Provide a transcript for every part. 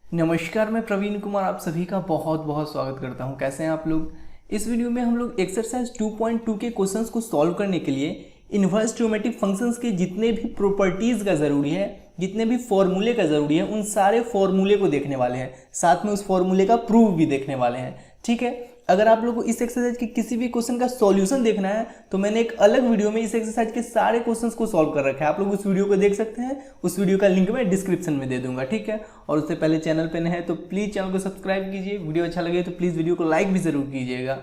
नमस्कार, मैं प्रवीण कुमार आप सभी का बहुत बहुत स्वागत करता हूं। कैसे हैं आप लोग। इस वीडियो में हम लोग एक्सरसाइज 2.2 के क्वेश्चंस को सॉल्व करने के लिए इन्वर्स ट्रिग्नोमेट्रिक फंक्शंस के जितने भी प्रॉपर्टीज़ का ज़रूरी है, जितने भी फॉर्मूले का ज़रूरी है, उन सारे फॉर्मूले को देखने वाले हैं। साथ में उस फॉर्मूले का प्रूफ भी देखने वाले हैं। ठीक है, अगर आप लोग को इस एक्सरसाइज के किसी भी क्वेश्चन का सॉल्यूशन देखना है तो मैंने एक अलग वीडियो में इस एक्सरसाइज के सारे क्वेश्चंस को सॉल्व कर रखा है। आप लोग उस वीडियो को देख सकते हैं। उस वीडियो का लिंक मैं डिस्क्रिप्शन में दे दूंगा। ठीक है, और उससे पहले चैनल पे नए हैं तो प्लीज़ चैनल को सब्सक्राइब कीजिए। वीडियो अच्छा लगे तो प्लीज़ वीडियो को लाइक भी ज़रूर कीजिएगा।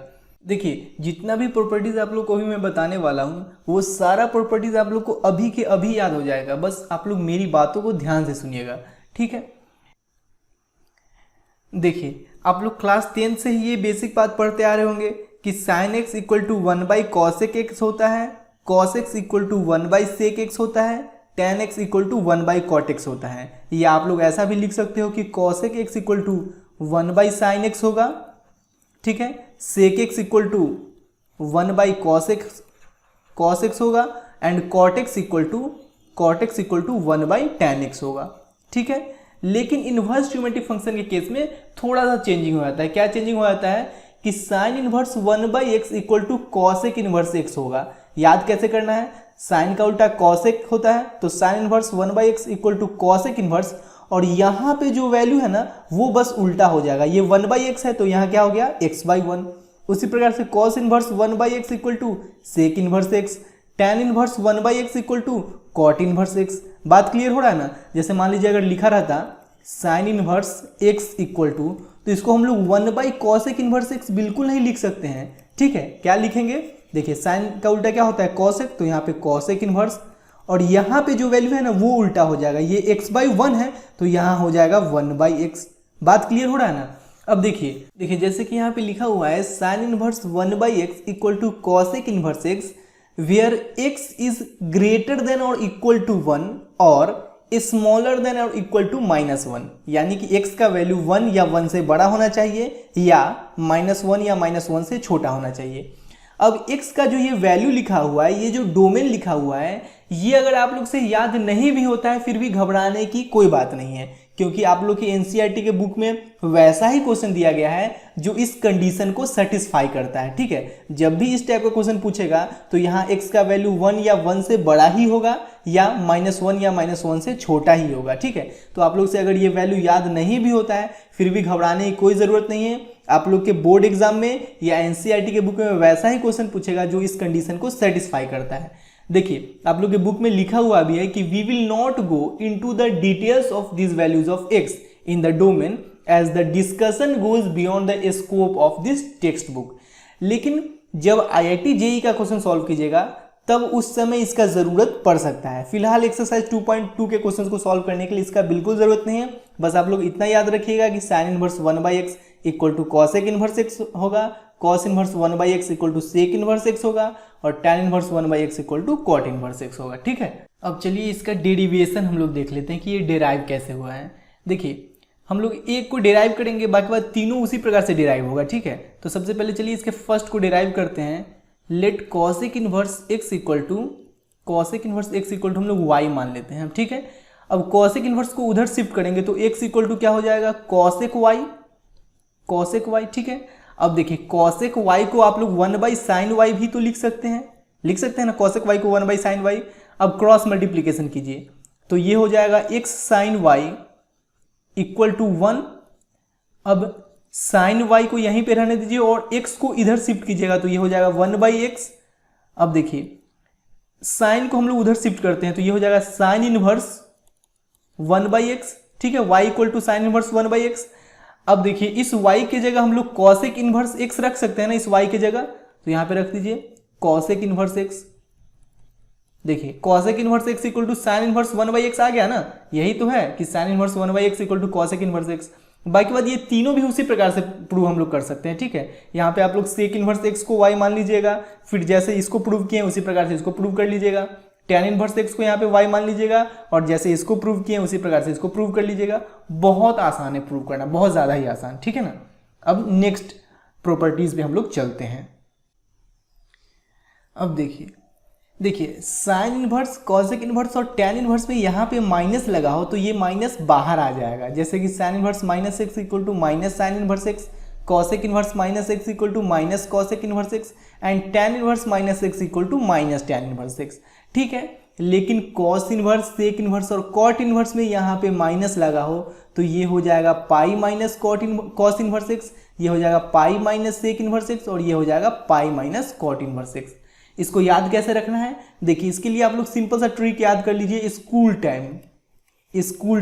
देखिए, जितना भी प्रॉपर्टीज़ आप लोग को अभी मैं बताने वाला हूँ वो सारा प्रॉपर्टीज़ आप लोग को अभी के अभी याद हो जाएगा। बस आप लोग मेरी बातों को ध्यान से सुनिएगा। ठीक है, देखिए आप लोग क्लास 10 से ही ये बेसिक बात पढ़ते आ रहे होंगे कि sine x equal to 1/cosec x होता है, cos x equal to 1/sec x होता है, tan x equal to 1/cot x होता है। या आप लोग ऐसा भी लिख सकते हो कि cosec x equal to 1/sin x होगा। ठीक है, sec x equal to 1/cos x होगा and cot x equal to 1/tan x होगा। ठीक है, लेकिन इन्वर्स ट्रिग्नोमेट्रिक फंक्शन के केस में थोड़ा सा चेंजिंग हो जाता है। क्या चेंजिंग हो जाता है कि sine inverse 1/x equal to cosec inverse x होगा। याद कैसे करना है, साइन का उल्टा कॉसेक होता है तो sine inverse 1/x equal to cosec inverse, और यहाँ पे जो वैल्यू है ना वो बस उल्टा हो जाएगा। ये 1/x है तो यहाँ क्या हो गया x/1। उसी प्रकार से cos inverse 1/x equal to sec inverse x, tan inverse 1/x equal to cot inverse x। बात क्लियर हो रहा है ना। जैसे मान लीजिए अगर लिखा रहता sine inverse x equal to, तो इसको हम लोग 1/cosec इनवर्स x बिल्कुल नहीं लिख सकते हैं। ठीक है, क्या लिखेंगे, देखिए साइन का उल्टा क्या होता है cosec, तो यहाँ पे cosec इनवर्स, और यहाँ पे जो वैल्यू है ना वो उल्टा हो जाएगा। ये x/1 है तो यहाँ हो जाएगा 1/x। बात क्लियर हो रहा है ना। अब देखिए जैसे कि यहाँ पे लिखा हुआ है sine inverse 1/x equal to cosec inverse x where x is greater than और इक्वल टू 1 और स्मॉलर देन और इक्वल टू -1। यानी कि x का वैल्यू 1 या 1 से बड़ा होना चाहिए या -1 या -1 से छोटा होना चाहिए। अब x का जो ये वैल्यू लिखा हुआ है, ये जो डोमेन लिखा हुआ है, ये अगर आप लोग से याद नहीं भी होता है फिर भी घबराने की कोई बात नहीं है, क्योंकि आप लोग की एनसीईआरटी के बुक में वैसा ही क्वेश्चन दिया गया है जो इस कंडीशन को सेटिस्फाई करता है। ठीक है, जब भी इस टाइप का क्वेश्चन पूछेगा तो यहाँ x का वैल्यू 1 या 1 से बड़ा ही होगा या -1 या -1 से छोटा ही होगा। ठीक है, तो आप लोग से अगर ये वैल्यू याद नहीं भी होता है फिर भी घबराने की कोई ज़रूरत नहीं है। आप लोग के बोर्ड एग्जाम में या एनसीईआरटी के बुक में वैसा ही क्वेश्चन पूछेगा जो इस कंडीशन को सेटिस्फाई करता है। देखिए आप लोग के बुक में लिखा हुआ भी है कि we will not go into the details of this values of x in the domain as the discussion goes beyond the scope of this text book. लेकिन जब आईआईटी जेईई का क्वेश्चन सॉल्व कीजिएगा तब उस समय इसका ज़रूरत पड़ सकता है। फिलहाल एक्सरसाइज 2.2 के क्वेश्चन को सॉल्व करने के लिए इसका बिल्कुल ज़रूरत नहीं है। बस आप लोग इतना याद रखिएगा कि sine inverse 1/x equal to cosec inverse x होगा, cos inverse 1/x equal to sec inverse x होगा, और tan inverse 1/x equal to cot inverse x होगा। ठीक है, अब चलिए इसका डेरिवेशन हम लोग देख लेते हैं कि ये डेराइव कैसे हुआ है। देखिए हम लोग एक को डेराइव करेंगे, बाकी बात तीनों उसी प्रकार से डेराइव होगा। ठीक है, तो सबसे पहले चलिए इसके फर्स्ट को डेराइव करते हैं। Let cosec inverse x equal to हम लोग y मान लेते हैं। ठीक है, अब कॉसेक इनवर्स को उधर शिफ्ट करेंगे तो x इक्वल टू क्या हो जाएगा, कॉसेक y। ठीक है, अब देखिए कॉसेक y को आप लोग 1/sin y भी तो लिख सकते हैं ना, कॉसेक y को 1/sin y। अब क्रॉस मल्टीप्लीकेशन कीजिए तो ये हो जाएगा x sin y equal to 1। अब साइन y को यहीं पे रहने दीजिए और x को इधर शिफ्ट कीजिएगा तो ये हो जाएगा 1/x। अब देखिए साइन को हम लोग उधर शिफ्ट करते हैं तो ये हो जाएगा साइन इनवर्स 1/x। ठीक है, y equal to sine inverse 1/x। अब देखिए इस y के जगह हम लोग कॉसेक इनवर्स x रख सकते हैं ना, इस y के जगह, तो यहां पे रख दीजिए कॉसेक इनवर्स x। देखिए cosec inverse x equal to sine inverse 1/x आ गया ना, यही तो है कि sine inverse 1/x equal to cosec inverse x। बाकी बात ये तीनों भी उसी प्रकार से प्रूव हम लोग कर सकते हैं। ठीक है, यहाँ पे आप लोग सेक इनवर्स x को y मान लीजिएगा, फिर जैसे इसको प्रूव किए उसी प्रकार से इसको प्रूव कर लीजिएगा। tan इनवर्स x को यहाँ पे y मान लीजिएगा और जैसे इसको प्रूव किए उसी प्रकार से इसको प्रूव कर लीजिएगा। बहुत आसान है प्रूव करना, बहुत ज़्यादा ही आसान। ठीक है ना, अब नेक्स्ट प्रॉपर्टीज पे हम लोग चलते हैं। अब देखिए देखिए साइन इनवर्स, कॉसेक इनवर्स और टैन इनवर्स में यहाँ पे माइनस लगा हो तो ये माइनस बाहर आ जाएगा। जैसे कि sine inverse minus x equal to minus sine inverse x, cosec inverse minus x equal to minus cosec inverse x and tan inverse minus x equal to minus tan inverse x. ठीक है, लेकिन cos inverse, sec inverse और cot inverse में यहाँ पे minus लगा हो तो ये हो जाएगा pi minus cos inverse x, ये हो जाएगा pi minus sec inverse x और ये हो जाएगा pi minus cot inverse x. इसको याद कैसे रखना है, देखिए इसके लिए आप लोग सिंपल सा ट्रिक याद कर लीजिए। स्कूल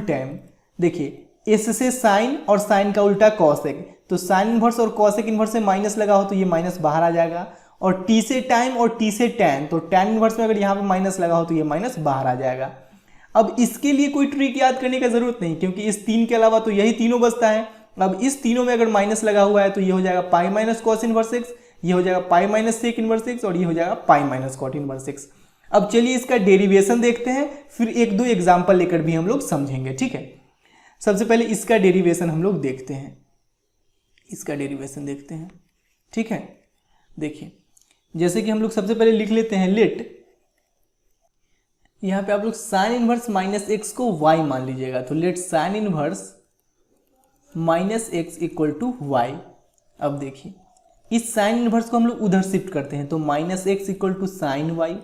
टाइम देखिए एस से साइन और साइन का उल्टा कॉसेक, तो साइन इनवर्स और कॉसेक इनवर्स में माइनस लगा हो तो ये माइनस बाहर आ जाएगा। और टी से टाइम और टी से टैन, तो टैन इनवर्स में अगर यहाँ पे माइनस लगा हो तो ये माइनस बाहर आ जाएगा। अब इसके लिए कोई ट्रिक याद करने की जरूरत नहीं, क्योंकि इस तीन के अलावा तो यही तीनों बचता है। अब इस तीनों में अगर माइनस लगा हुआ है तो ये हो जाएगा pi minus cos inverse x, ये हो जाएगा pi minus sec inverse x और ये हो जाएगा pi minus cot inverse x. अब चलिए इसका डेरिवेशन देखते हैं, फिर एक दो एग्जाम्पल लेकर भी हम लोग समझेंगे। ठीक है, सबसे पहले इसका डेरिवेशन हम लोग देखते हैं, ठीक है। देखिए जैसे कि हम लोग सबसे पहले लिख लेते हैं लेट, यहाँ पे आप लोग साइन इनवर्स माइनस एक्स को वाई मान लीजिएगा, तो let sine inverse minus x equal to y. अब देखिए इस साइन इनवर्स को हम लोग उधर शिफ्ट करते हैं, तो minus x equal to sine y.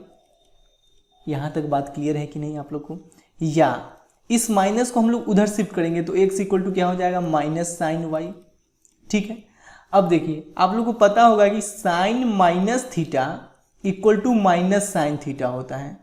यहाँ तक बात क्लियर है कि नहीं आप लोग को? या इस माइनस को हम लोग उधर शिफ्ट करेंगे तो एक्स इक्वल टू क्या हो जाएगा, माइनस साइन वाई। ठीक है, अब देखिए आप लोग को पता होगा कि sine minus theta equal to minus sine theta होता है।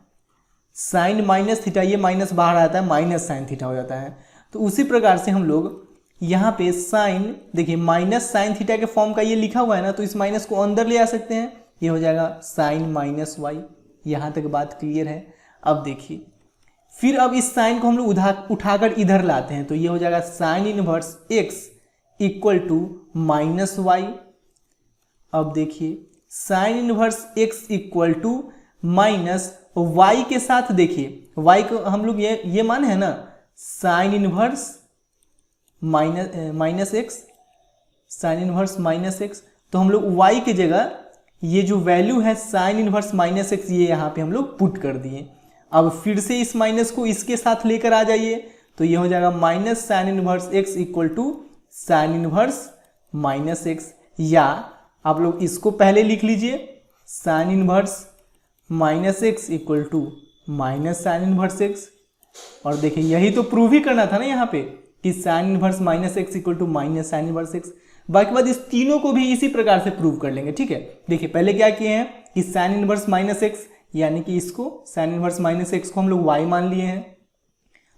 साइन माइनस थीटा, ये माइनस बाहर आता है, माइनस साइन थीटा हो जाता है। तो उसी प्रकार से हम लोग यहाँ पे साइन, देखिए माइनस साइन थीटा के फॉर्म का ये लिखा हुआ है ना, तो इस माइनस को अंदर ले आ सकते हैं, ये हो जाएगा साइन माइनस वाई। यहाँ तक बात क्लियर है? अब देखिए फिर अब इस साइन को हम लोग उठाकर इधर लाते हैं, तो ये हो जाएगा sine inverse x equal to minus y. अब देखिए sine inverse x equal to minus y के साथ, देखिए वाई को हम लोग ये माने है ना, sign inverse minus x, sign inverse minus x, तो हम लोग y के जगह ये जो वैल्यू है साइन इनवर्स माइनस एक्स, ये यहाँ पे हम लोग पुट कर दिए। अब फिर से इस माइनस को इसके साथ लेकर आ जाइए, तो ये हो जाएगा minus sine inverse x equal to sine inverse minus x. या आप लोग इसको पहले लिख लीजिए, sine inverse minus x equal to minus sine inverse x. और देखिए यही तो प्रूव ही करना था ना यहाँ पे, कि sine inverse minus x equal to minus sine inverse x. बाकी बाद इस तीनों को भी इसी प्रकार से प्रूव कर लेंगे। ठीक है, देखिए पहले क्या किए हैं कि साइन इनवर्स माइनस एक्स, यानी कि इसको साइन इनवर्स माइनस एक्स को हम लोग y मान लिए हैं।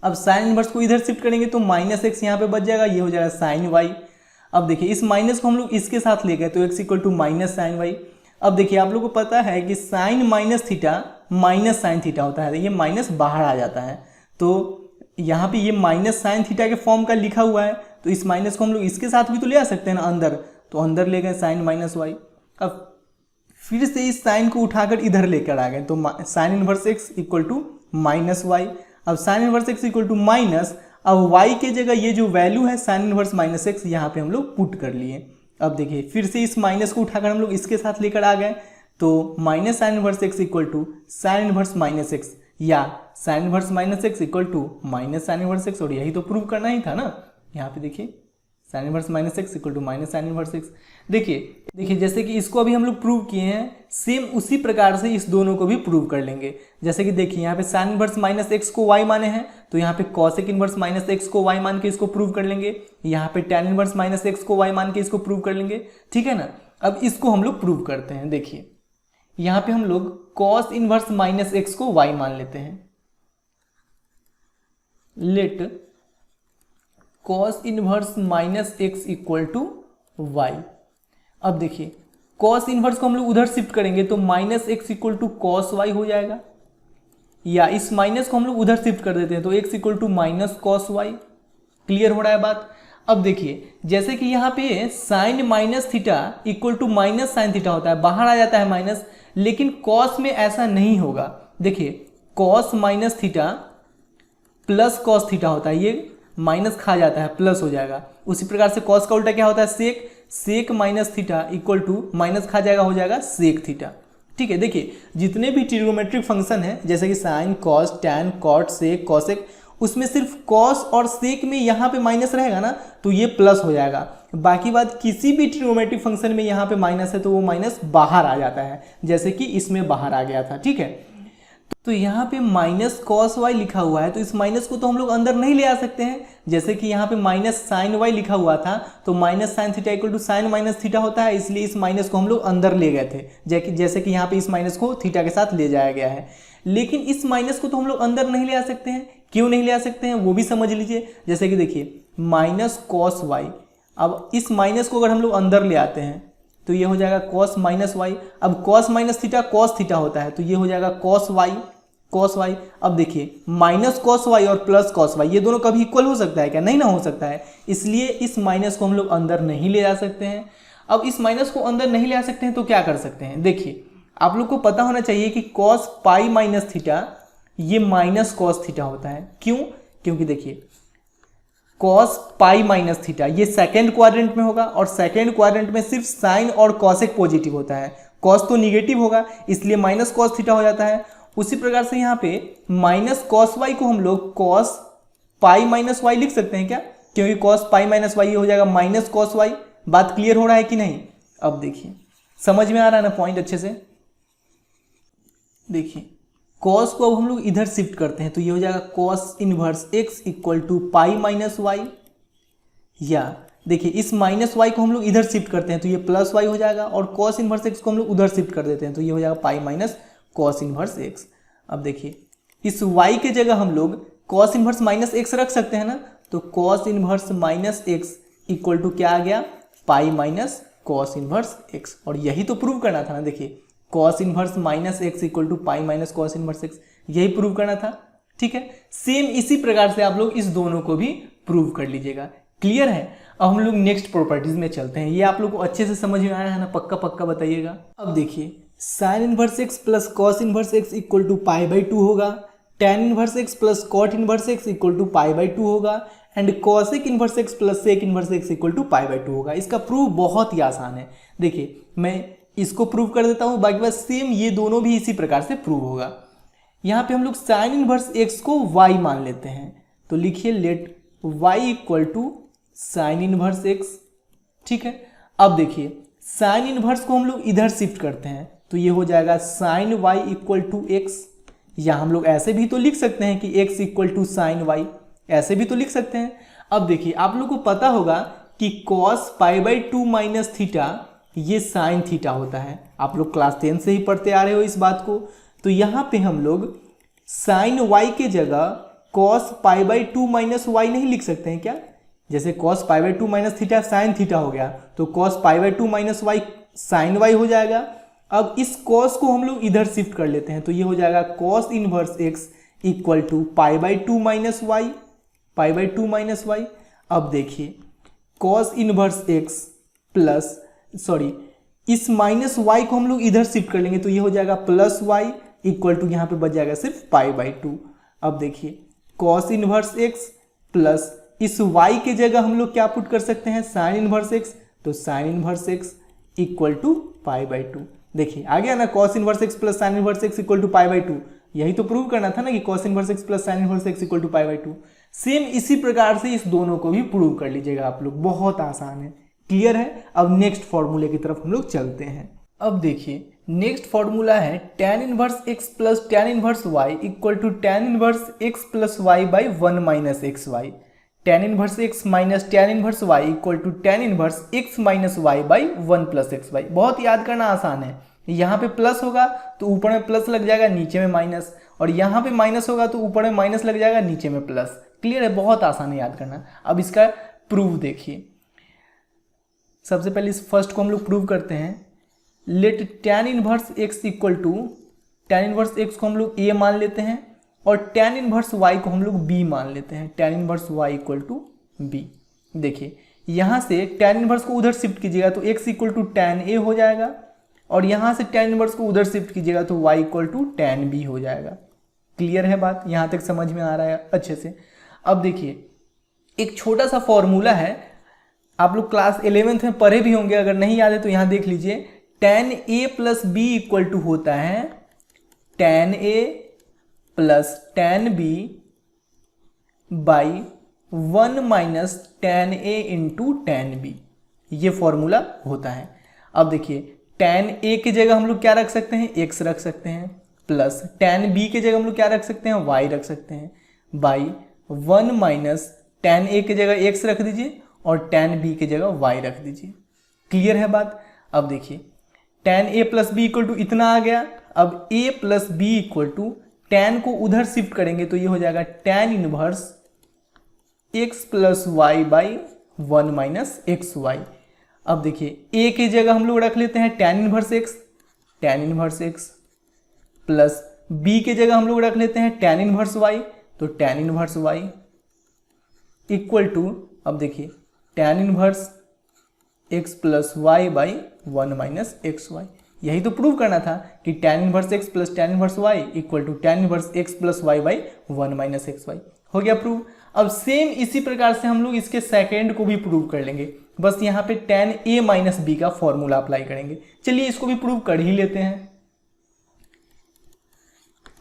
अब साइन इनवर्स को इधर शिफ्ट करेंगे तो माइनस एक्स यहाँ पे बच जाएगा, ये हो जाएगा साइन वाई। अब देखिए इस माइनस को हम लोग इसके साथ ले गए तो x equal to minus sine y. अब देखिए आप लोग को पता है कि sine minus theta minus sine theta होता है, ये माइनस बाहर आ जाता है, तो यहाँ पे ये माइनस साइन थीटा के फॉर्म का लिखा हुआ है, तो इस माइनस को हम लोग इसके साथ भी तो ले आ सकते हैं ना अंदर, तो अंदर ले गए साइन माइनस वाई। अब फिर से इस साइन को उठाकर इधर लेकर आ गए, तो sine inverse x equal to minus y. अब sine inverse x equal to minus, अब वाई के जगह ये जो वैल्यू है साइन इनवर्स माइनस एक्स यहाँ पे हम लोग पुट कर लिए। अब देखिए फिर से इस माइनस को उठाकर हम लोग इसके साथ लेकर आ गए, तो minus sine inverse x equal to sine inverse minus x, या sine inverse minus x equal to minus sine inverse x. और यही तो प्रूव करना ही था ना, यहाँ पे देखिए sine inverse minus x equal to minus sine inverse x. देखिए जैसे कि इसको अभी हम लोग प्रूव किए हैं, सेम उसी प्रकार से इस दोनों को भी प्रूव कर लेंगे। जैसे कि देखिए यहाँ पे साइन इनवर्स माइनस एक्स को y माने हैं, तो यहाँ पे कॉसेक इनवर्स माइनस एक्स को y मान के इसको प्रूव कर लेंगे। यहाँ पे टैन इनवर्स माइनस एक्स को y मान के इसको प्रूव कर लेंगे। ठीक है ना, अब इसको हम लोग प्रूव करते हैं। देखिए यहाँ पे हम लोग कॉस इनवर्स माइनस एक्स को y मान लेते हैं, let cos inverse minus x equal to y. अब देखिए कॉस इनवर्स को हम लोग उधर शिफ्ट करेंगे तो minus x equal to cos y हो जाएगा, या इस माइनस को हम लोग उधर शिफ्ट कर देते हैं तो x equal to minus cos y. Clear हो रहा है बात? अब देखिए जैसे कि यहाँ पे sine minus theta equal to minus sine theta होता है, बाहर आ जाता है माइनस, लेकिन कॉस में ऐसा नहीं होगा। देखिए cos minus theta plus cos theta होता है, ये माइनस खा जाता है प्लस हो जाएगा। उसी प्रकार से कॉस का उल्टा क्या होता है, sec, sec minus theta equal to minus खा जाएगा, हो जाएगा सेक थीटा। ठीक है। देखिए जितने भी ट्रिग्नोमेट्रिक फंक्शन हैं जैसे कि साइन, कॉस, टैन, कॉट, सेक, कॉसेक, उसमें सिर्फ कॉस और सेक में यहाँ पे माइनस रहेगा ना तो ये प्लस हो जाएगा। बाकी बात किसी भी ट्रिग्नोमेट्रिक फंक्शन में यहाँ पे माइनस है तो वो माइनस बाहर आ जाता है, जैसे कि इसमें बाहर आ गया था। ठीक है, तो यहाँ पे माइनस कॉस वाई लिखा हुआ है तो इस माइनस को तो हम लोग अंदर नहीं ले आ सकते हैं। जैसे कि यहाँ पे माइनस साइन वाई लिखा हुआ था तो minus sine theta equal to sine minus theta होता है, इसलिए इस माइनस को हम लोग अंदर ले गए थे, जैसे कि यहाँ पे इस माइनस को थीटा के साथ ले जाया गया है। लेकिन इस माइनस को तो हम लोग अंदर नहीं ले आ सकते हैं। क्यों नहीं ले आ सकते हैं वो भी समझ लीजिए। जैसे कि देखिए माइनस कॉस वाई, अब इस माइनस को अगर हम लोग अंदर ले आते हैं तो ये हो जाएगा कॉस माइनस वाई। अब cos minus theta cos theta होता है तो ये हो जाएगा कॉस वाई, कॉस वाई। अब देखिए माइनस कॉस वाई और प्लस कॉस वाई ये दोनों कभी इक्वल हो सकता है क्या? नहीं ना हो सकता है, इसलिए इस माइनस को हम लोग अंदर नहीं ले जा सकते हैं। अब इस माइनस को अंदर नहीं ले आ सकते हैं तो क्या कर सकते हैं? देखिए आप लोग को पता होना चाहिए कि कॉस पाई माइनस थीटा ये माइनस कॉस थीटा होता है। क्यों? क्योंकि देखिए कॉस पाई माइनस थीटा ये सेकेंड क्वाड्रेंट में होगा और सेकेंड क्वाड्रेंट में सिर्फ साइन और कॉसेक पॉजिटिव होता है, कॉस तो निगेटिव होगा इसलिए माइनस कॉस थीटा हो जाता है। उसी प्रकार से यहाँ पे माइनस कॉस वाई को हम लोग कॉस पाई माइनस वाई लिख सकते हैं क्या? क्योंकि कॉस पाई माइनस वाई हो जाएगा माइनस कॉस वाई। बात क्लियर हो रहा है कि नहीं? अब देखिए समझ में आ रहा है ना पॉइंट अच्छे से? देखिए कॉस को अब हम लोग इधर शिफ्ट करते हैं तो ये हो जाएगा cos inverse x equal to pi minus y, या देखिए इस माइनस वाई को हम लोग इधर शिफ्ट करते हैं तो ये प्लस वाई हो जाएगा और कॉस इनवर्स एक्स को हम लोग उधर शिफ्ट कर देते हैं तो ये हो जाएगा pi minus cos inverse x. अब देखिए इस y के जगह हम लोग कॉस इनवर्स माइनस एक्स रख सकते हैं ना, तो cos inverse minus x equal to क्या आ गया? Pi minus cos inverse x. और यही तो प्रूव करना था ना। देखिए cos inverse minus x equal to pi minus cos inverse x, यही प्रूव करना था। ठीक है, सेम इसी प्रकार से आप लोग इस दोनों को भी प्रूव कर लीजिएगा। क्लियर है? अब हम लोग नेक्स्ट प्रॉपर्टीज में चलते हैं। ये आप लोग को अच्छे से समझ में आया है ना? पक्का पक्का बताइएगा। अब देखिए sine inverse x plus cos inverse x equal to pi by 2 होगा, tan inverse x plus cot inverse x equal to pi by 2 होगा and cosec inverse x plus sec inverse x equal to pi by 2 होगा। इसका proof बहुत ही आसान है। देखिए मैं इसको प्रूव कर देता हूँ, बाकी बात सेम ये दोनों भी इसी प्रकार से प्रूव होगा। यहाँ पे हम लोग साइन इनवर्स एक्स को y मान लेते हैं तो लिखिए let y equal to sine inverse x. ठीक है, अब देखिए साइन इनवर्स को हम लोग इधर शिफ्ट करते हैं तो ये हो जाएगा sine y equal to x, या हम लोग ऐसे भी तो लिख सकते हैं कि x equal to sine y, ऐसे भी तो लिख सकते हैं। अब देखिए आप लोग को पता होगा कि cos pi by 2 minus theta ये साइन थीटा होता है, आप लोग क्लास 10 से ही पढ़ते आ रहे हो इस बात को। तो यहाँ पे हम लोग साइन y के जगह cos pi by 2 minus y नहीं लिख सकते हैं क्या? जैसे cos pi by 2 minus theta sine theta हो गया तो cos pi by 2 minus y sine y हो जाएगा। अब इस cos को हम लोग इधर शिफ्ट कर लेते हैं तो ये हो जाएगा cos inverse x equal to pi by 2 minus y, pi by 2 minus y. अब देखिए cos इनवर्स एक्स प्लस इस माइनस वाई को हम लोग इधर शिफ्ट कर लेंगे तो ये हो जाएगा प्लस वाई इक्वल टू यहाँ पे बच जाएगा सिर्फ पाई बाई 2। अब देखिए cos इनवर्स एक्स प्लस इस y के जगह हम लोग क्या पुट कर सकते हैं? साइन इनवर्स एक्स, तो sine inverse x equal to pi by 2। देखिए आ गया ना, cos inverse x plus sine inverse x equal to pi by 2। यही तो प्रूव करना था ना कि cos inverse x plus sine inverse x equal to pi by 2। Same इसी प्रकार से इस दोनों को भी प्रूव कर लीजिएगा आप लोग, बहुत आसान है। क्लियर है? अब नेक्स्ट फॉर्मूले की तरफ हम लोग चलते हैं। अब देखिए नेक्स्ट फॉर्मूला है tan inverse x plus tan inverse y equal to tan inverse x plus y by 1 minus x y. tan inverse x minus tan inverse y equal to tan inverse x minus y by 1 plus x y. बहुत याद करना आसान है। यहाँ पे plus होगा तो ऊपर में प्लस लग जाएगा, नीचे में माइनस, और यहाँ पे माइनस होगा तो ऊपर में माइनस लग जाएगा, नीचे में प्लस। क्लियर है? बहुत आसान है याद करना। अब इसका प्रूफ देखिए। सबसे पहले इस फर्स्ट को हम लोग प्रूव करते हैं। Let tan inverse x equal to tan inverse x को हम लोग a मान लेते हैं और tan इनवर्स y को हम लोग b मान लेते हैं। tan inverse y equal to b। देखिए यहाँ से tan इनवर्स को उधर शिफ्ट कीजिएगा तो x equal to tan a हो जाएगा और यहाँ से tan इनवर्स को उधर शिफ्ट कीजिएगा तो y equal to tan b हो जाएगा। क्लियर है बात? यहाँ तक समझ में आ रहा है अच्छे से? अब देखिए एक छोटा सा फॉर्मूला है, आप लोग क्लास 11th में पढ़े भी होंगे, अगर नहीं याद है तो यहाँ देख लीजिए। tan a plus b equal to होता है tan a plus tan b by 1 minus tan a into tan b, ये फॉर्मूला होता है। अब देखिए tan a की जगह हम लोग क्या रख सकते हैं, x रख सकते हैं, प्लस tan b की जगह हम लोग क्या रख सकते हैं, y रख सकते हैं, बाई 1 माइनस tan a की जगह x रख दीजिए और tan b की जगह y रख दीजिए। क्लियर है बात। अब देखिए tan a plus b equal to इतना आ गया। अब a plus b equal to tan को उधर शिफ्ट करेंगे तो ये हो जाएगा tan inverse x plus y by 1 minus x y. अब देखिए a की जगह हम लोग रख लेते हैं tan inverse x plus b की जगह हम लोग रख लेते हैं tan इनवर्स y, तो tan inverse y equal to, अब देखिए tan inverse x plus y by 1 minus x y. यही तो प्रूव करना था कि tan inverse x plus tan inverse y equal to tan inverse x plus y by 1 minus x y. हो गया prove. अब सेम इसी प्रकार से हम लोग इसके सेकेंड को भी प्रूव कर लेंगे, बस यहाँ पे tan a माइनस बी का फॉर्मूला अप्लाई करेंगे। चलिए इसको भी प्रूव कर ही लेते हैं।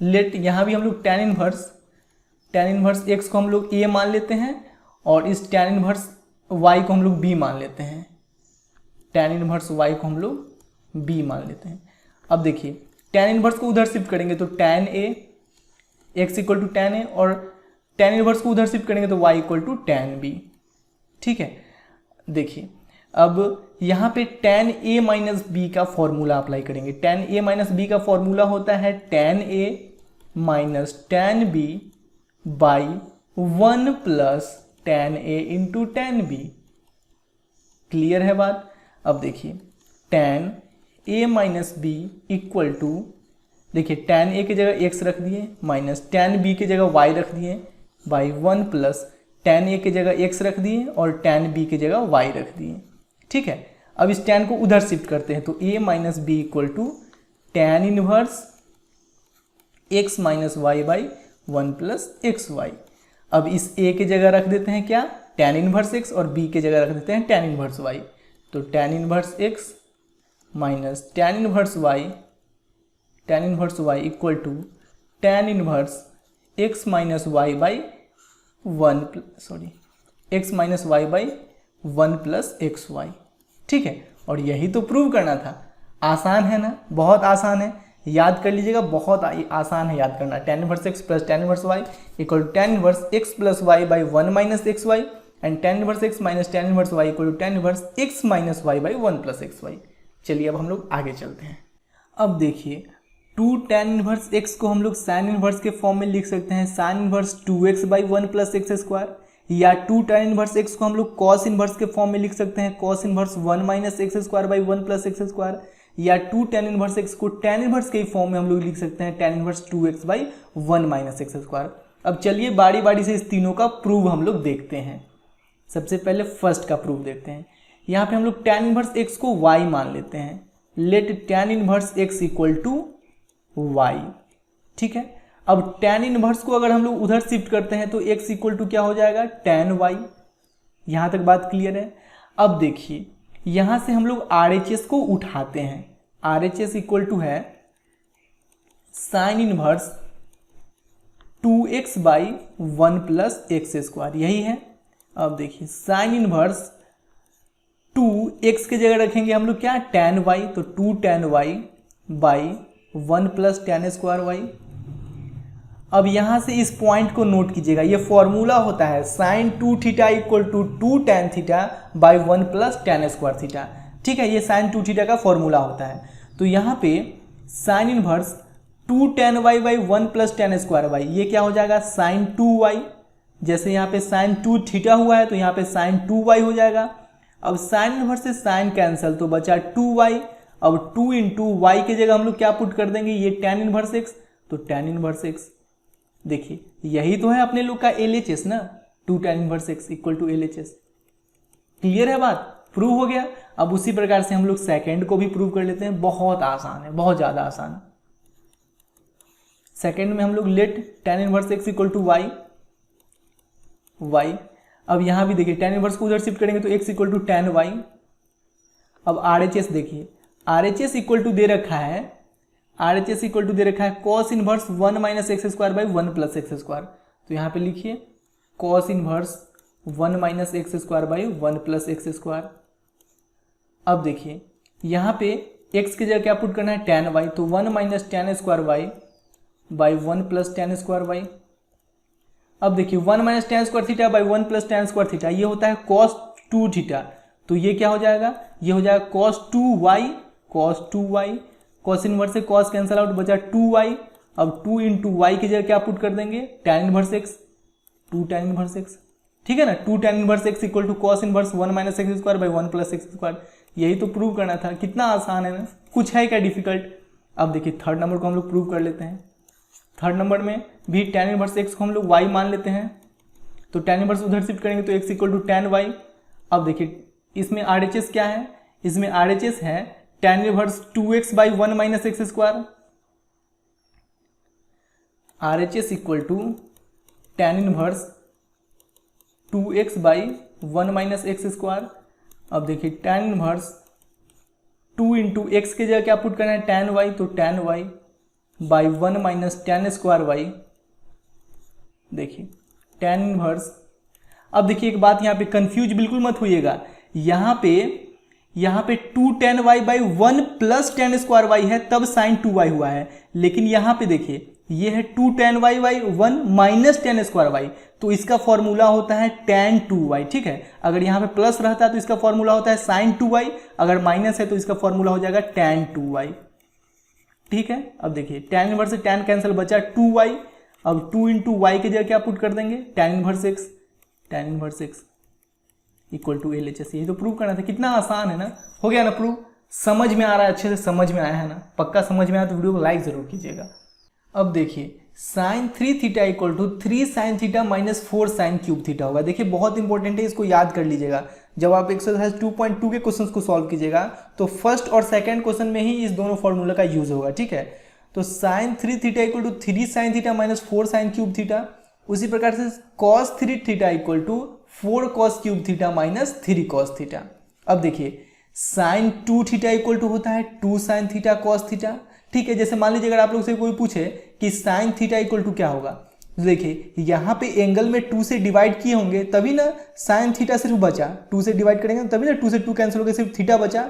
लेट यहाँ भी हम लोग tan इनवर्स x को हम लोग a मान लेते हैं और इस tan इनवर्स y को हम लोग b मान लेते हैं। tan इनवर्स y को हम लोग b मान लेते हैं। अब देखिए tan इनवर्स को उधर शिफ्ट करेंगे तो tan a x equal to tan a और tan इनवर्स को उधर शिफ्ट करेंगे तो y equal to tan b। ठीक है, देखिए अब यहाँ पे tan a माइनस बी का फॉर्मूला अप्लाई करेंगे। tan a माइनस बी का फॉर्मूला होता है tan a minus tan b by 1 plus tan a into tan b। Clear है बात। अब देखिए tan a minus b equal to, देखिए tan a की जगह x रख दिए माइनस tan b की जगह y रख दिए बाई 1 प्लस tan a की जगह x रख दिए और tan b की जगह y रख दिए। ठीक है, अब इस tan को उधर शिफ्ट करते हैं तो a minus b equal to tan inverse x minus y by 1 plus x y. अब इस a की जगह रख देते हैं क्या, tan इनवर्स x और b की जगह रख देते हैं tan इनवर्स y, तो tan inverse x minus tan inverse y equal to tan inverse x minus y by 1 plus x y. ठीक है, और यही तो प्रूव करना था। आसान है ना, बहुत आसान है, याद कर लीजिएगा, बहुत आसान है याद करना। tan inverse x plus tan inverse y equal to tan inverse x plus y by 1 minus x y and tan inverse x minus tan inverse y equal to tan inverse x minus y by 1 plus x y. चलिए अब हम लोग आगे चलते हैं। अब देखिए 2 tan inverse x को हम लोग sin इनवर्स के फॉर्म में लिख सकते हैं sin inverse 2x by 1 plus x square, या 2 tan इनवर्स x को हम लोग cos इनवर्स के फॉर्म में लिख सकते हैं cos inverse 1 minus x square by 1 plus x square, या 2 tan इनवर्स x को tan इनवर्स के फॉर्म में हम लोग लिख सकते हैं tan inverse 2x by 1 minus x square. अब चलिए बारी बारी से इस तीनों का प्रूव हम लोग देखते हैं। सबसे पहले फर्स्ट का प्रूफ देखते हैं। यहाँ पे हम लोग tan इनवर्स x को y मान लेते हैं। Let tan inverse x equal to y। ठीक है, अब tan इनवर्स को अगर हम लोग उधर शिफ्ट करते हैं तो x इक्वल टू क्या हो जाएगा, tan y। यहाँ तक बात क्लियर है। अब देखिए यहाँ से हम लोग RHS को उठाते हैं। RHS इक्वल टू है sine inverse 2x by 1 plus x square, यही है। अब देखिए साइन इनवर्स 2x की जगह रखेंगे हम लोग क्या, tan y, तो 2 tan y by 1 plus tan square y। अब यहाँ से इस पॉइंट को नोट कीजिएगा, ये फॉर्मूला होता है sine 2 theta equal to 2 tan theta by 1 plus tan square theta. ठीक है, ये साइन 2 थीटा का फॉर्मूला होता है। तो यहाँ पे sine inverse 2 tan y by 1 plus tan square y, ये क्या हो जाएगा साइन 2y। जैसे यहाँ पे साइन 2 थीटा हुआ है तो यहाँ पे साइन 2y हो जाएगा। अब साइन इनवर्स से साइन कैंसिल तो बचा 2y। अब 2 इंटू वाई की जगह हम लोग क्या पुट कर देंगे, ये tan इनवर्स x, तो tan इनवर्स x। देखिए यही तो है अपने लोग का LHS ना, 2 tan inverse x equal to LHS। Clear है बात, प्रूव हो गया। अब उसी प्रकार से हम लोग सेकेंड को भी प्रूव कर लेते हैं। बहुत आसान है, बहुत ज्यादा आसान है। सेकेंड में हम लोग let tan inverse x equal to y। अब यहां भी देखिए tan इनवर्स को उधर शिफ्ट करेंगे तो x equal to tan y। अब RHS देखिए R H S equal to दे रखा है, R H S equal to दे रखा है cos inverse 1 minus x square by 1 plus x square. तो यहाँ पे लिखिए cos inverse 1 minus x square by 1 plus x square. अब देखिए यहाँ पे x की जगह क्या पुट करना है, tan y, तो 1 minus tan square y by 1 plus tan square y. अब देखिए 1 minus tan square theta by 1 plus tan square theta, ये होता है cos 2 थीटा, तो ये क्या हो जाएगा, ये हो जाएगा cos 2y, cos 2y, cos inverse से cos कैंसिल आउट, बचा 2y। अब 2 इंटू वाई की जगह क्या पुट कर देंगे, tan inverse x, 2 tan inverse x, ठीक है ना, 2 tan inverse x equal to cos inverse 1 minus x square by 1 plus x square. यही तो प्रूव करना था, कितना आसान है ना, कुछ है क्या डिफिकल्ट। अब देखिए थर्ड नंबर को हम लोग प्रूव कर लेते हैं। थर्ड नंबर में भी tan इनवर्स x को हम लोग y मान लेते हैं, तो tan इनवर्स उधर शिफ्ट करेंगे तो x equal to tan y। अब देखिए इसमें RHS क्या है, इसमें RHS है tan inverse 2x by 1 minus x square, RHS equal to tan inverse 2x by 1 minus x square. अब देखिए tan इनवर्स 2 इंटू एक्स की जगह क्या पुट करना है, tan y, तो tan y by 1 minus tan square y. देखिए tan inverse, अब देखिए एक बात यहाँ पे कंफ्यूज बिल्कुल मत होइएगा, यहाँ पे 2 tan y by 1 plus tan square y है तब साइन 2y हुआ है, लेकिन यहाँ पे देखिए ये है 2 tan y by 1 minus tan square y, तो इसका फॉर्मूला होता है tan 2y, ठीक है। अगर यहाँ पे प्लस रहता है तो इसका फॉर्मूला होता है sin 2y, अगर माइनस है तो इसका फॉर्मूला हो जाएगा tan 2y, ठीक है। अब देखिए tan इनवर्स से tan कैंसिल, बचा 2y। अब 2 इंटू वाई की जगह क्या पुट कर देंगे, tan inverse x equal to LHS। यही तो प्रूव करना था, कितना आसान है ना, हो गया ना प्रूव। समझ में आ रहा है, अच्छे से समझ में आया है ना, पक्का समझ में आया तो वीडियो को लाइक जरूर कीजिएगा। अब देखिए sine 3 theta equal to 3 sine theta minus 4 sine cube theta होगा। देखिए बहुत इंपॉर्टेंट है, इसको याद कर लीजिएगा। जब आप एक्सरसाइज 2.2 के क्वेश्चंस को सॉल्व कीजिएगा तो फर्स्ट और सेकंड क्वेश्चन में ही इस दोनों फॉर्मूला का यूज होगा, ठीक है। तो sine 3 theta equal to 3 sine theta minus 4 sine cube theta. उसी प्रकार से cos 3 theta equal to 4 cos cube theta minus 3 cos theta. अब देखिए साइन 2 थीटा इक्वल टू होता है 2 साइन थीटा कॉस थीटा, ठीक है। जैसे मान लीजिए अगर आप लोग से कोई पूछे कि साइन थीटा इक्वल टू क्या होगा, देखिए यहाँ पे एंगल में 2 से डिवाइड किए होंगे तभी ना साइन थीटा सिर्फ बचा, 2 से डिवाइड करेंगे तभी ना 2 से 2 कैंसिल हो गया, सिर्फ थीटा बचा।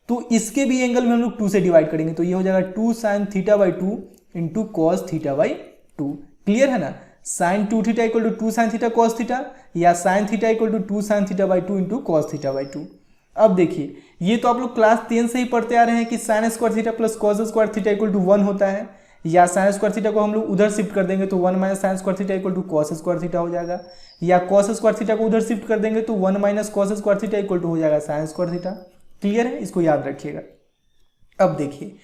तो इसके भी एंगल में हम लोग 2 से डिवाइड करेंगे तो ये हो जाएगा 2 sine theta by 2 into cos theta by 2। Clear है ना, sine 2 theta equal to 2 sine theta cos theta, या sine theta equal to 2 sine theta by 2 into cos theta by 2। अब देखिए ये तो आप लोग क्लास 10 से ही पढ़ते आ रहे हैं कि sine square theta plus cos square theta equal to 1 होता है, या साइन स्क्वायर थीटा को हम लोग उधर शिफ्ट कर देंगे तो 1 minus sine square theta equal to cos square theta हो जाएगा, या कॉस स्क्वायर थीटा को उधर शिफ्ट कर देंगे तो 1 minus cos square theta equal to हो जाएगा साइन स्क्वायर थीटा। क्लियर है, इसको याद रखिएगा। अब देखिए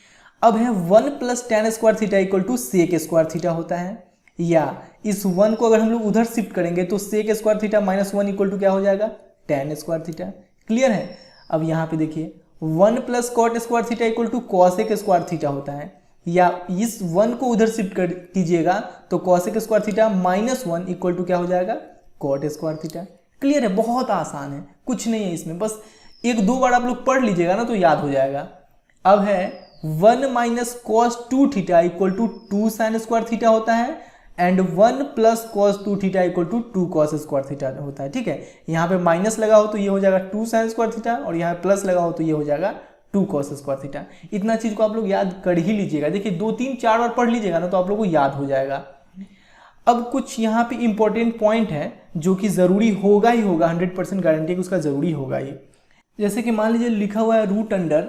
अब है 1 plus tan square theta equal to sec square theta होता है, या इस 1 को अगर हम लोग उधर शिफ्ट करेंगे तो sec square theta minus 1 equal to क्या हो जाएगा, tan स्क्वायर थीटा। क्लियर है। अब यहाँ पे देखिए 1 plus cot square theta equal to cosec square theta होता है, या इस 1 को उधर शिफ्ट कर कीजिएगा तो cosec square theta minus 1 equal to क्या हो जाएगा, कॉट स्क्वायर थीटा। क्लियर है, बहुत आसान है, कुछ नहीं है इसमें, बस एक दो बार आप लोग पढ़ लीजिएगा ना तो याद हो जाएगा। अब है 1 minus cos 2 theta equal to 2 sine square theta होता है, and 1 plus cos 2 theta equal to 2 cos square theta होता है, ठीक है। यहाँ पे माइनस लगा हो तो ये हो जाएगा 2 साइन स्क्वायर थीटा, और यहाँ पे प्लस लगा हो तो ये हो जाएगा 2 कॉस स्क्वायर थीटा। इतना चीज को आप लोग याद कर ही लीजिएगा। देखिए 2 3 4 बार पढ़ लीजिएगा ना तो आप लोग को याद हो जाएगा। अब कुछ यहाँ पे इंपॉर्टेंट पॉइंट है जो कि जरूरी होगा ही होगा, 100% गारंटी कि उसका जरूरी होगा ही। जैसे कि मान लीजिए लिखा हुआ है रूट अंडर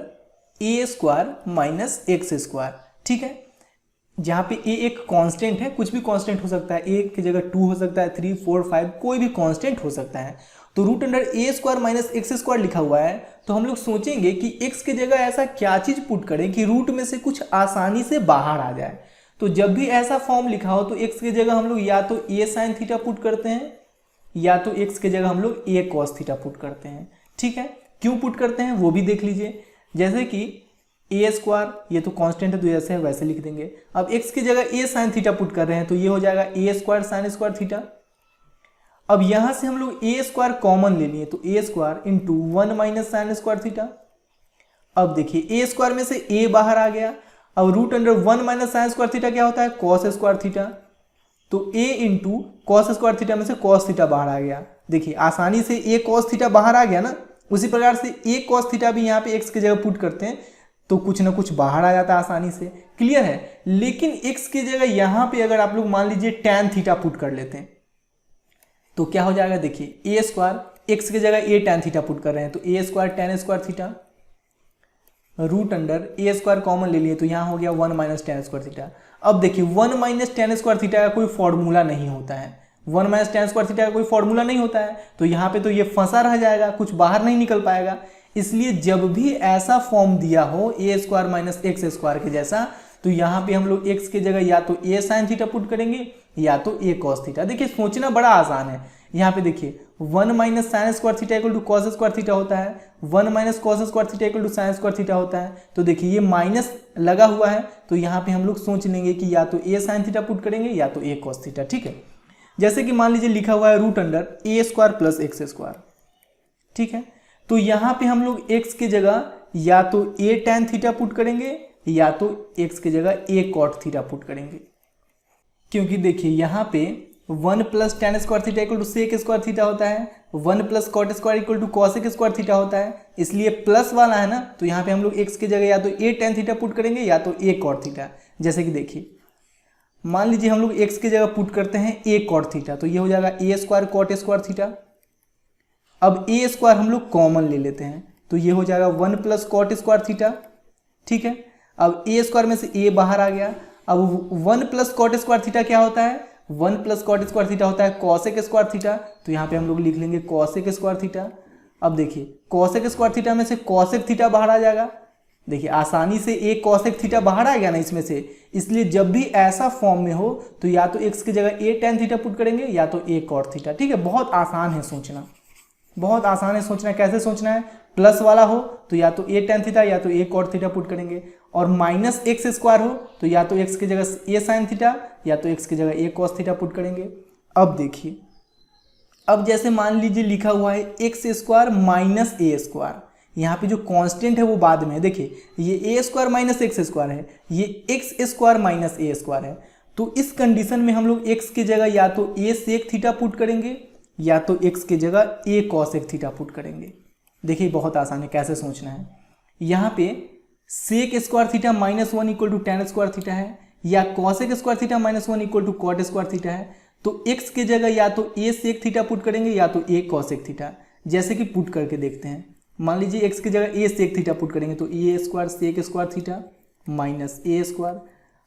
ए स्क्वायर माइनस एक्स स्क्वायर, ठीक है। जहाँ पे ए एक कांस्टेंट है, कुछ भी कांस्टेंट हो सकता है, ए की जगह 2 हो सकता है, 3 4 5 कोई भी कांस्टेंट हो सकता है। तो रूट अंडर ए स्क्वायर माइनस एक्स स्क्वायर लिखा हुआ है, तो हम लोग सोचेंगे कि एक्स की जगह ऐसा क्या चीज पुट करें कि रूट में से कुछ आसानी से बाहर आ जाए। तो जब भी ऐसा फॉर्म लिखा हो तो एक्स की जगह हम लोग या तो ए साइन थीटा पुट करते हैं, या तो एक्स की जगह हम लोग ए कॉस थीटा पुट करते हैं, ठीक है। क्यों पुट करते हैं वो भी देख लीजिए। जैसे कि ए स्क्वायर, ये तो कांस्टेंट है तो जैसे है वैसे लिख देंगे। अब एक्स की जगह ए साइन थीटा पुट कर रहे हैं तो ये हो जाएगा ए स्क्वायर साइन स्क्वायर थीटा। अब यहां से हम लोग ए स्क्वायर कॉमन ले लिए तो a square into 1 minus sine square theta. अब देखिए a स्क्वायर में से a बाहर आ गया। अब root under 1 minus sine square theta क्या होता है, कॉस स्क्वायर थीटा। तो a into cos square theta में से कॉस थीटा बाहर आ गया। देखिए आसानी से a कॉस थीटा बाहर आ गया ना, उसी प्रकार से a कॉस थीटा भी यहाँ पे x की जगह पुट करते हैं तो कुछ ना कुछ बाहर आ जाता है आसानी से, क्लियर है। लेकिन x की जगह यहाँ पे अगर आप लोग मान लीजिए टैन थीटा पुट कर लेते हैं तो क्या हो जाएगा, देखिए a स्क्वायर x की जगह a टैन थीटा पुट कर रहे हैं तो a square tan square theta root under a square common ले लिए तो यहाँ हो गया 1 माइनस टैन स्क्वायर थीटा। अब देखिए 1 माइनस टैन स्क्वायर थीटा का कोई फॉर्मूला नहीं होता है, 1 माइनस टैन स्क्वायर थीटा का कोई फॉर्मूला नहीं होता है, तो यहाँ पे तो ये फंसा रह जाएगा, कुछ बाहर नहीं निकल पाएगा। इसलिए जब भी ऐसा फॉर्म दिया हो a square minus x square के जैसा, तो यहाँ पे हम लोग x की जगह या तो a साइन थीटा पुट करेंगे या तो a कॉस थीटा। देखिए सोचना बड़ा आसान है। यहाँ पे देखिए 1 minus sine square theta equal to cos square theta होता है, 1 minus cos square theta equal to sine square theta होता है। तो देखिए ये माइनस लगा हुआ है तो यहाँ पे हम लोग सोच लेंगे कि या तो a साइन थीटा पुट करेंगे या तो a कॉस थीटा, ठीक है। जैसे कि मान लीजिए लिखा हुआ है root under a square plus x square, ठीक है। तो यहाँ पे हम लोग x की जगह या तो a टैन थीटा पुट करेंगे या तो x की जगह a कॉट थीटा पुट करेंगे, क्योंकि देखिए यहाँ पे 1 plus tan square theta equal to sec square theta होता है, 1 plus cot square equal to cosec square theta होता है, इसलिए प्लस वाला है ना, तो यहाँ पे हम लोग x की जगह या तो a टैन थीटा पुट करेंगे या तो a कॉट थीटा। जैसे कि देखिए मान लीजिए हम लोग x की जगह पुट करते हैं a कॉट थीटा तो ये हो जाएगा a square cot square theta. अब a स्क्वायर हम लोग कॉमन ले लेते हैं तो ये हो जाएगा 1 प्लस कॉट स्क्वायर थीटा, ठीक है। अब a स्क्वायर में से a बाहर आ गया। अब 1 प्लस कॉट स्क्वायर थीटा क्या होता है, 1 प्लस कॉट स्क्वायर थीटा होता है कॉसेक स्क्वायर थीटा, तो यहाँ पे हम लोग लिख लेंगे कॉसेक स्क्वायर थीटा। अब देखिए कॉसेक स्क्वायर थीटा में से कॉसेक थीटा बाहर आ जाएगा। देखिए आसानी से एक कॉसेक थीटा बाहर आ गया ना इसमें से, इसलिए जब भी ऐसा फॉर्म में हो तो या तो x की जगह a टैन थीटा पुट करेंगे या तो a कॉट थीटा, ठीक है। बहुत आसान है सोचना, बहुत आसान है सोचना। कैसे सोचना है, प्लस वाला हो तो या तो a टैन थीटा या तो a कॉट थीटा पुट करेंगे, और माइनस एक्स स्क्वायर हो तो या तो x की जगह a साइन थीटा या तो x की जगह a कॉस थीटा पुट करेंगे। अब देखिए अब जैसे मान लीजिए लिखा हुआ है x square minus a square, यहाँ पे जो कांस्टेंट है वो बाद में है। देखिए ये a square minus x square है, ये x square minus a square है, तो इस कंडीशन में हम लोग x की जगह या तो a सेक थीटा पुट करेंगे या तो x की जगह a कॉसेक थीटा पुट करेंगे। देखिए बहुत आसान है, कैसे सोचना है। यहाँ पे sec square theta minus 1 equal to tan square theta है या cosec square theta minus 1 equal to cot square theta है, तो x की जगह या तो a सेक थीटा पुट करेंगे या तो a कॉसेक थीटा। जैसे कि पुट करके देखते हैं, मान लीजिए x की जगह a सेक थीटा पुट करेंगे तो a square sec square theta minus a square.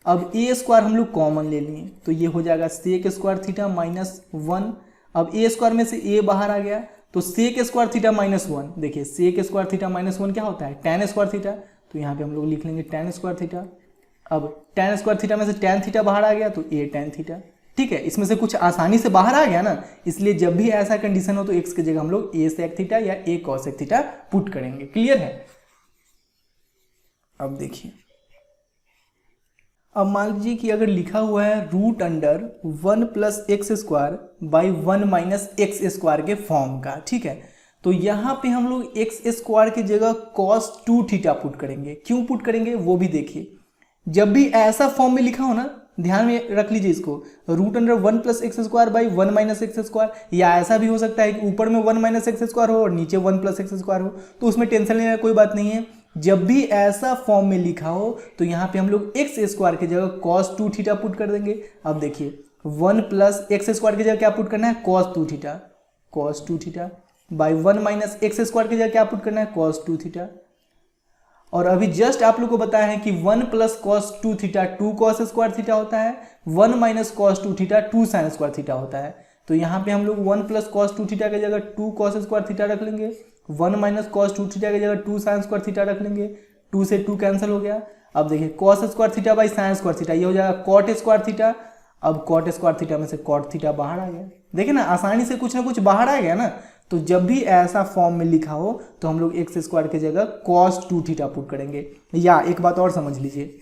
अब a स्क्वायर हम लोग कॉमन ले लिए तो ये हो जाएगा सेक स्क्वायर थीटा माइनस 1। अब a स्क्वायर में से a बाहर आ गया तो सेक स्क्वायर थीटा माइनस 1। देखिए सेक स्क्वायर थीटा माइनस 1 क्या होता है, टैन स्क्वायर थीटा, तो यहाँ पे हम लोग लिख लेंगे टैन स्क्वायर थीटा। अब टैन स्क्वायर थीटा में से टैन थीटा बाहर आ गया तो a टैन थीटा, ठीक है। इसमें से कुछ आसानी से बाहर आ गया ना, इसलिए जब भी ऐसा कंडीशन हो तो x की जगह हम लोग a सेक थीटा या a कॉसेक थीटा पुट करेंगे, क्लियर है। अब देखिए अब मान लीजिए कि अगर लिखा हुआ है root under 1 plus x square by 1 minus x square के फॉर्म का, ठीक है। तो यहाँ पे हम लोग एक्स स्क्वायर की जगह कॉस 2 थीटा पुट करेंगे। क्यों पुट करेंगे वो भी देखिए, जब भी ऐसा फॉर्म में लिखा हो ना, ध्यान में रख लीजिए इसको, root under 1 plus x square by 1 minus x square, या ऐसा भी हो सकता है कि ऊपर में 1 माइनस एक्स स्क्वायर हो और नीचे 1 प्लस एक्स स्क्वायर हो, तो उसमें टेंशन लेने की कोई बात नहीं है। जब भी ऐसा फॉर्म में लिखा हो तो यहाँ पे हम लोग एक्स स्क्वायर की जगह कॉस 2 थीटा पुट कर देंगे। अब देखिए 1 प्लस एक्स स्क्वायर की जगह क्या पुट करना है, cos 2 theta, cos 2 theta by 1 minus x square की जगह क्या पुट करना है, कॉस 2 थीटा। और अभी जस्ट आप लोग को बताया है कि 1 plus cos 2 theta 2 cos square theta होता है, 1 minus cos 2 theta 2 sine square theta होता है। तो यहाँ पे हम लोग 1 प्लस कॉस 2 थीटा की जगह 2 कॉस स्क्वायर थीटा रख लेंगे, 1 माइनस कॉस 2 थीटा की जगह 2 साइन स्क्वायर थीटा रख लेंगे, 2 से 2 कैंसिल हो गया। अब देखिए cos square theta by sine square theta, ये हो जाएगा कॉट स्क्वायर थीटा। अब कॉट स्क्वायर थीटा में से कॉट थीटा बाहर आ गया। देखिए ना आसानी से कुछ ना कुछ बाहर आ गया ना। तो जब भी ऐसा फॉर्म में लिखा हो तो हम लोग एक्स स्क्वायर की जगह कॉस 2 थीटा पुट करेंगे। या एक बात और समझ लीजिए,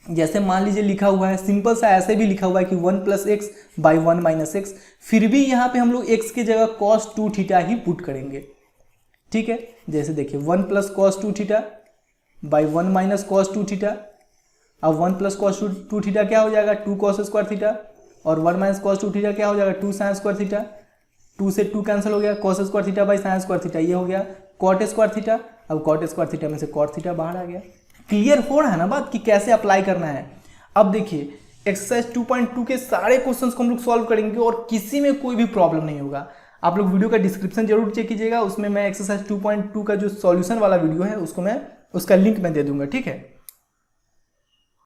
जैसे मान लीजिए लिखा हुआ है सिंपल सा, ऐसे भी लिखा हुआ है कि 1 plus x by 1 minus x, फिर भी यहाँ पे हम लोग एक्स की जगह कॉस 2 थीटा ही पुट करेंगे, ठीक है। जैसे देखिए 1 plus cos 2 theta by 1 minus cos 2 theta. अब 1 प्लस कॉस 2 थीटा क्या हो जाएगा 2 कॉस स्क्वायर थीटा, और 1 माइनस कॉस 2 थीटा क्या हो जाएगा 2 साइन स्क्वायर थीटा। 2 से 2 कैंसिल हो गया, cos square theta by sine square theta ये हो गया कॉट स्क्वायर थीटा। अब कॉट स्क्वायर थीटा में से कॉट थीटा बाहर आ गया। क्लियर हो रहा है ना बात कि कैसे अप्लाई करना है। अब देखिए एक्सरसाइज 2.2 के सारे क्वेश्चंस को हम लोग सॉल्व करेंगे और किसी में कोई भी प्रॉब्लम नहीं होगा। आप लोग वीडियो का डिस्क्रिप्शन जरूर चेक कीजिएगा, उसमें मैं एक्सरसाइज 2.2 का जो सॉल्यूशन वाला वीडियो है उसको मैं उसका लिंक मैं दे दूंगा, ठीक है।